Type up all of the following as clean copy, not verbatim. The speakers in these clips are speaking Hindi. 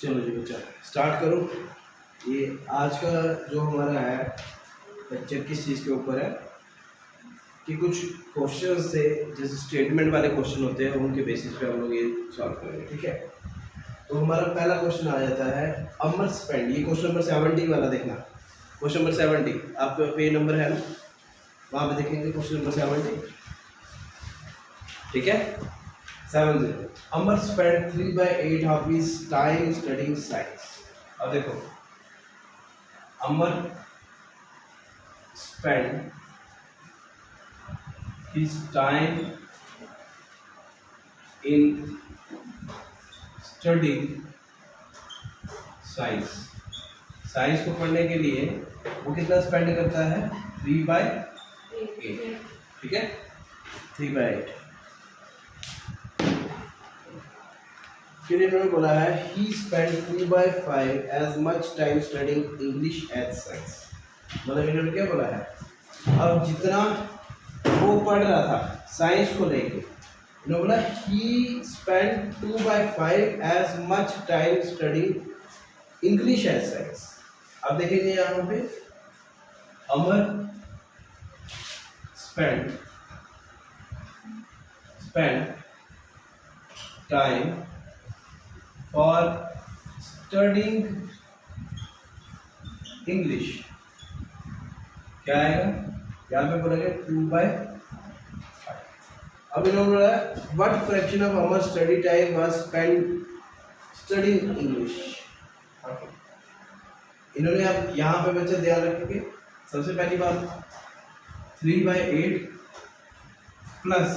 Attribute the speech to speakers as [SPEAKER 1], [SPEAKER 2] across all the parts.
[SPEAKER 1] चलो जी बच्चा स्टार्ट करो। ये आज का जो हमारा है लेक्चर किस चीज़ के ऊपर है कि कुछ क्वेश्चन से जैसे स्टेटमेंट वाले क्वेश्चन होते हैं उनके बेसिस पे हम लोग ये सॉल्व करेंगे। ठीक है, तो हमारा पहला क्वेश्चन आ जाता है अमर स्पेंड। ये क्वेश्चन नंबर 70 वाला देखना, क्वेश्चन नंबर 70 आपका पेज नंबर है ना, वहाँ पे देखेंगे क्वेश्चन नंबर 70। ठीक है, 70 Amar spend 3/8 of his time studying science. अब देखो Amar spend his time in studying science. Science को पढ़ने के लिए वो कितना स्पेंड करता है? 3/8। ठीक है, 3/8। फिर इन्होंने बोला है he spend 2/5 as much time studying English as science. मतलब इन्होंने क्या बोला है, अब जितना वो पढ़ रहा था साइंस को लेके, इन्होंने बोला he spend 2/5 as much time studying English as science. अब देखेंगे यहाँ पे Amar spend time for studying English क्या आएगा? यहाँ पे बोलेंगे 2/5। अब इन्होंने बोला what fraction of our study time was spent studying English। इन्होंने अब यहाँ पे बच्चे ध्यान रखेंगे, सबसे पहली बात 3/8 प्लस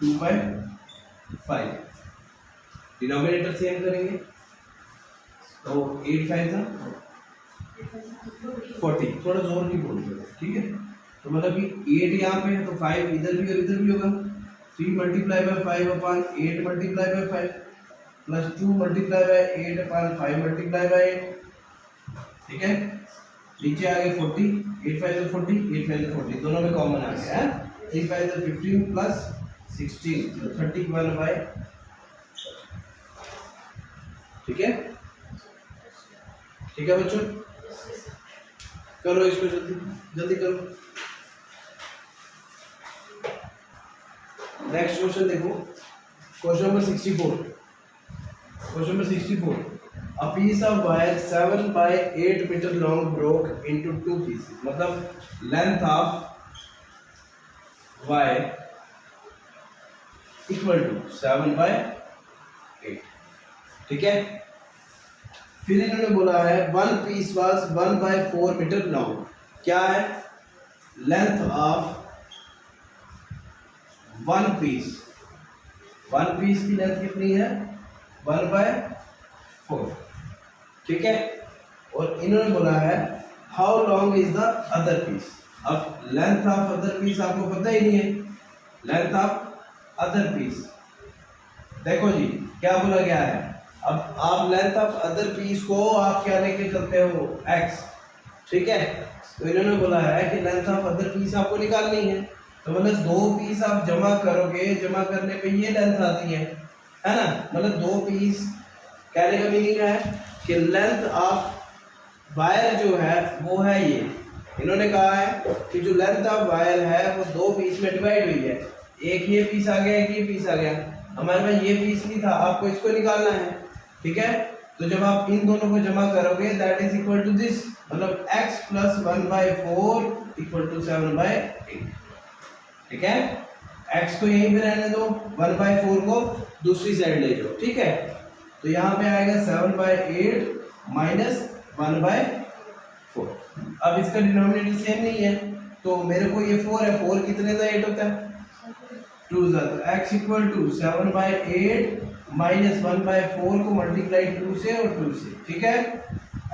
[SPEAKER 1] 2/5 डिनोमिनेटर सेम करेंगे तो 8/5 था 40। थोड़ा जोर की बोलिएगा, ठीक है। तो मतलब कि 8 यहाँ पे है तो 5 इधर भी और इधर भी होगा। 3 multiply by 5 upon 8 multiply by 5 plus 2 multiply by 8 upon 5 multiply by 8। ठीक है, नीचे आ गए 40। 8/5 40, 8/5 40, दोनों में कॉमन आ गया है। 3/5 15 प्लस 16 तो 31/। ठीक है, ठीक है बच्चों, करो इसको जल्दी जल्दी करो। नेक्स्ट क्वेश्चन देखो, question number 64। Question number 64 a piece of wire 7/8 metre long broke into 2 pieces. मतलब length of wire equal to 7/8। ठीक है, फिर इन्होंने बोला है one piece was 1/4 metre long. क्या है? लेंथ ऑफ वन पीस की लेंथ कितनी है? 1/4। ठीक है, और इन्होंने बोला है how long is the other piece. अब लेंथ ऑफ अदर पीस आपको पता ही नहीं है। लेंथ ऑफ अदर पीस देखो जी क्या बोला गया है। अब आप लेंथ ऑफ अदर पीस को आप क्या लेके चलते हो? x। ठीक है, तो इन्होंने बोला है कि लेंथ ऑफ अदर पीस आपको निकालनी है, तो मतलब 2 पीस आप जमा करोगे, जमा करने पे ये लेंथ आती है ना। मतलब 2 पीस कहने का मीनिंग है कि लेंथ ऑफ वायर जो है वो है ये। इन्होंने कहा है कि जो लेंथ ऑफ वायर है वो 2 पीस में डिवाइड हुई है। एक ये पीस आ गया, एक ये पीस आ गया। हमारे पास ये पीस नहीं था, आपको इसको निकालना है। ठीक है, तो जब आप इन दोनों को जमा करोगे that is equal to this, मतलब x प्लस 1/4 इक्वल टू 7/8। ठीक है, x को यहीं पे रहने दो, 1/4 को दूसरी साइड ले जाओ। ठीक है, तो यहाँ पे आएगा 7/8 माइनस 1/4। अब इसका डिनोमिनेटर सेम नहीं है, तो मेरे को ये 4 है, 4 कितने का 8 होता है? 2 x इक्वल टू 7/8 माइनस 1/4 को मल्टीप्लाई 2 से और 2 से। ठीक है,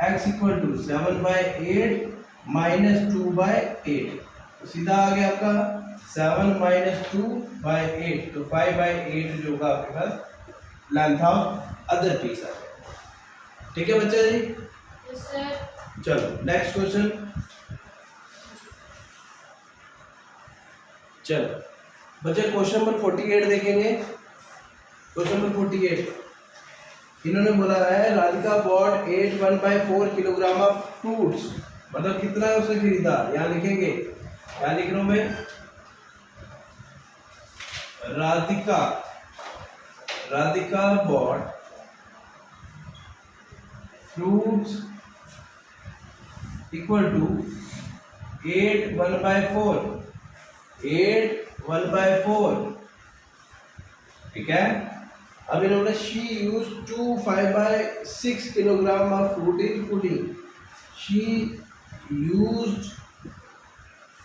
[SPEAKER 1] x इक्वल टू 7/8 माइनस 2/8, तो सीधा आ गया आपका 7 माइनस 2/8, तो 5/8 जो होगा आपके पास लेंथ ऑफ अदर पीस आ गया। ठीक है बच्चे जी, चलो नेक्स्ट क्वेश्चन। चलो बच्चे क्वेश्चन नंबर 48 देखेंगे। क्वेश्चन नंबर 48 इन्होंने बोला है Radhika bought 8 1/4 kilogram of fruits, मतलब कितना है उसने खरीदा। यहाँ लिखेंगे, क्या लिख रहा हूं मैं, Radhika bought fruits equal to 8 1/4, 8 1/4, ठीक है। अब इन्होंने she use 2 5/6 kilogram of fruit in pudding, she used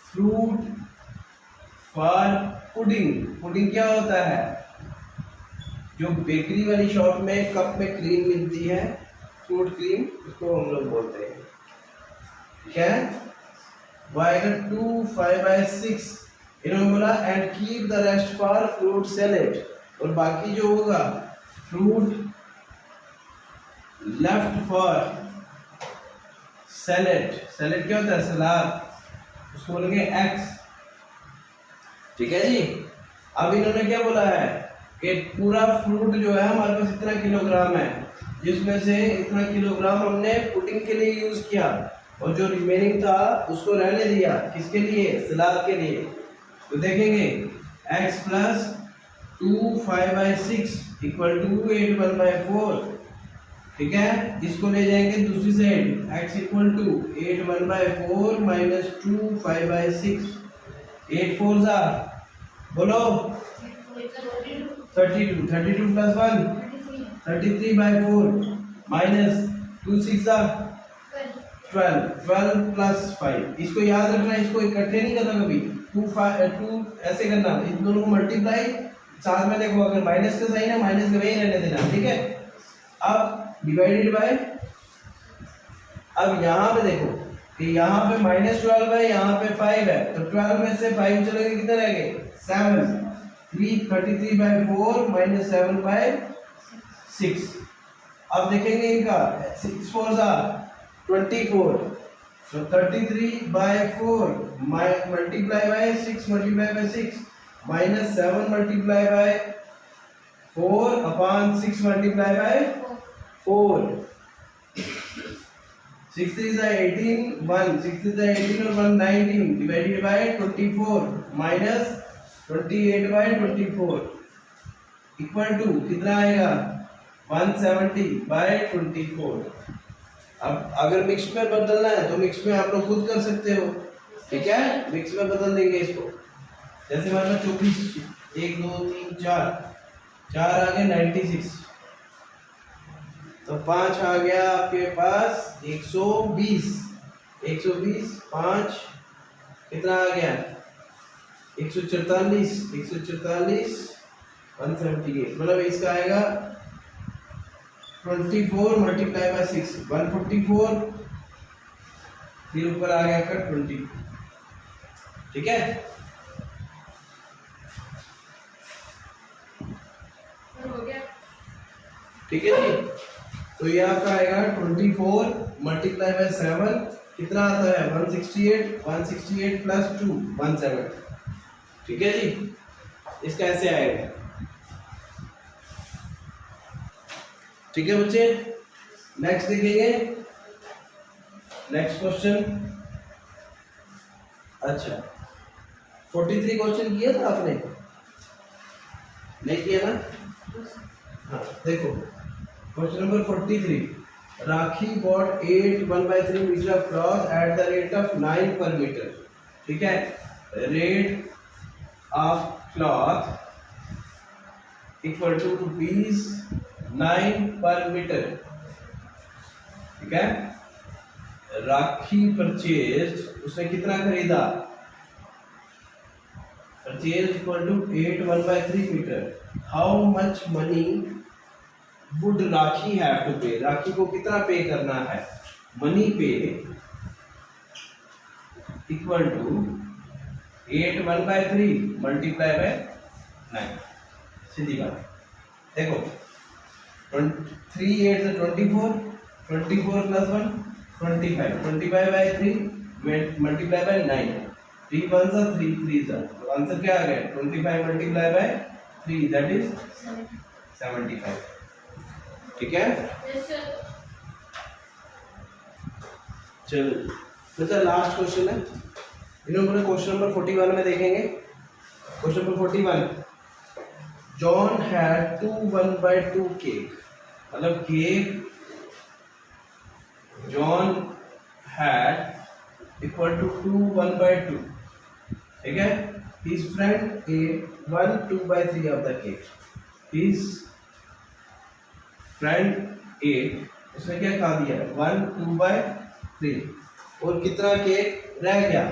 [SPEAKER 1] fruit for pudding. Pudding क्या होता है, जो बेकरी वाली शॉप में कप में क्रीम मिलती है, फ्रूट क्रीम, उसको हम लोग बोलते हैं, ठीक है। वाइगर 2 5/6, इन्होंने बोला and keep the rest for fruit salad, और बाकी जो होगा fruit left for salad. Salad क्या होता है, सलाद, उसको बोलेंगे एक्स, ठीक है जी। अब इन्होंने क्या बोला है कि पूरा फ्रूट जो है हमारे पास इतना किलोग्राम है, जिसमें से इतना किलोग्राम हमने पुडिंग के लिए यूज किया, और जो रिमेनिंग था उसको रहने दिया, किसके लिए, सलाद के लिए। तो देखेंगे x प्लस 2 5/6 इक्वल टू 8 1/4, ठीक है। इसको ले जाएंगे दूसरी side, x equal to 8 1/4 minus 2 5/6, 8 4 जा बोलो 32, 32 प्लस 1 33/4 माइनस 2 6 जा 12, 12 प्लस 5। इसको याद रखना, इसको इकट्ठे नहीं करना कभी, 2 ऐसे करना, इन दोनों को मल्टीप्लाई, साथ में देखो अगर माइनस का साइन है माइनस का वही रहने देना, ठीक है। अब डिवाइडेड बाय, अब यहाँ पे देखो कि यहाँ पे -12 है, यहाँ पे 5 है, तो 12 में से 5 चलेंगे, कितने रह गए 7, 33/4 माइनस 7/6। अब देखेंगे इनका 6 4 जा 24, तो 33/4 multiply by 6 multiply by 6 minus 7 multiply by 4 upon 6 multiply by 4, 6 3 is 18, 1 6 is 18 और 1 19 divided by 24 minus 28/24 equal to कितना आएगा 170/24। अब अगर मिक्स में बदलना है तो मिक्स में आप लोग खुद कर सकते हो, ठीक है। मिक्स में बदल देंगे इसको, जैसे हमारे पास 24 1 2 3 4 आ गए 96, तो 5 आ गया आपके पास 120, 5 कितना आ गया 144 178, मतलब इसका आएगा 24 मल्टीप्लाई बाय 6 144, फिर ऊपर आ गया का 20, ठीक है। ठीक है जी, तो ये आपका आएगा 24 मल्टीप्लाई बाय 7 कितना आता है 168 प्लस 2 17, ठीक है जी। इसका ऐसे आएगा, ठीक है बच्चे। नेक्स्ट देखेंगे, नेक्स्ट क्वेश्चन। अच्छा 43 क्वेश्चन किया था आपने, नहीं किया ना, हाँ देखो question number 43, Rakhi bought 8 1/3 metre of cloth at the rate of 9 per metre, ठीक है। Rate of cloth equal to rupees 9 per metre, ठीक है। राखी परचेज, उसने कितना खरीदा, purchase equal to 8 1/3 metre. How much money would Rakhi have to pay, Rakhi को कितना पे करना है, money pay equal to 8 1/3 multiply by 9, सीधी बात। देखो 3 8 से 24 प्लस 1 25 25/3 मल्टीप्लाई बाय 9, 3 1 से 3 3 से, तो आंसर क्या आ गया 25 मल्टीप्लाई बाय 3 दैट इज 75, ठीक है। चलो बच्चा लास्ट क्वेश्चन है, इन्होंने क्वेश्चन नंबर 41 में देखेंगे। Question number 41, John had 2 1/2 cake, मतलब cake John had equal to 2 1/2, ठीक है। His friend ate 1 2/3 of the cake, his friend ate, उसने क्या खा दिया 1 2/3, और कितना केक रह गया,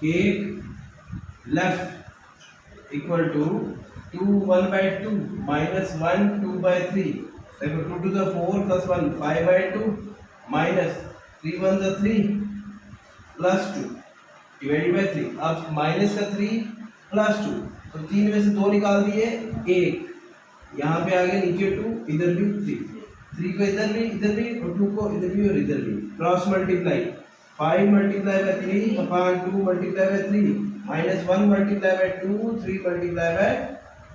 [SPEAKER 1] cake left equal to 2 1/2 minus 1 2/3, देखो 2 to the 4 plus 1 5/2 minus 3 1 the 3 plus 2 divided by 3। अब माइनस का 3 प्लस 2, तो 3 में से 2 निकाल दिए, 1 यहाँ पे आ गया, नीचे 2, इधर भी 3 को इधर भी और 2 को इधर भी और इधर भी, cross multiply 5 multiply by 3 upon 2 multiply by 3 minus 1 multiply by 2 3 multiply by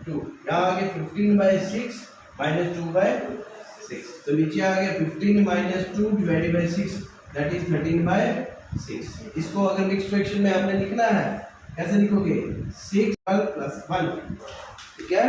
[SPEAKER 1] 2, यहाँ आ गया 15/6 माइनस 2/6, तो नीचे आ गया 15 minus 2 divided by 6 that is 13/6। इसको अगर मिक्स फ्रैक्शन में आपने लिखना है कैसे लिखोगे, 6 प्लस 1, ठीक है।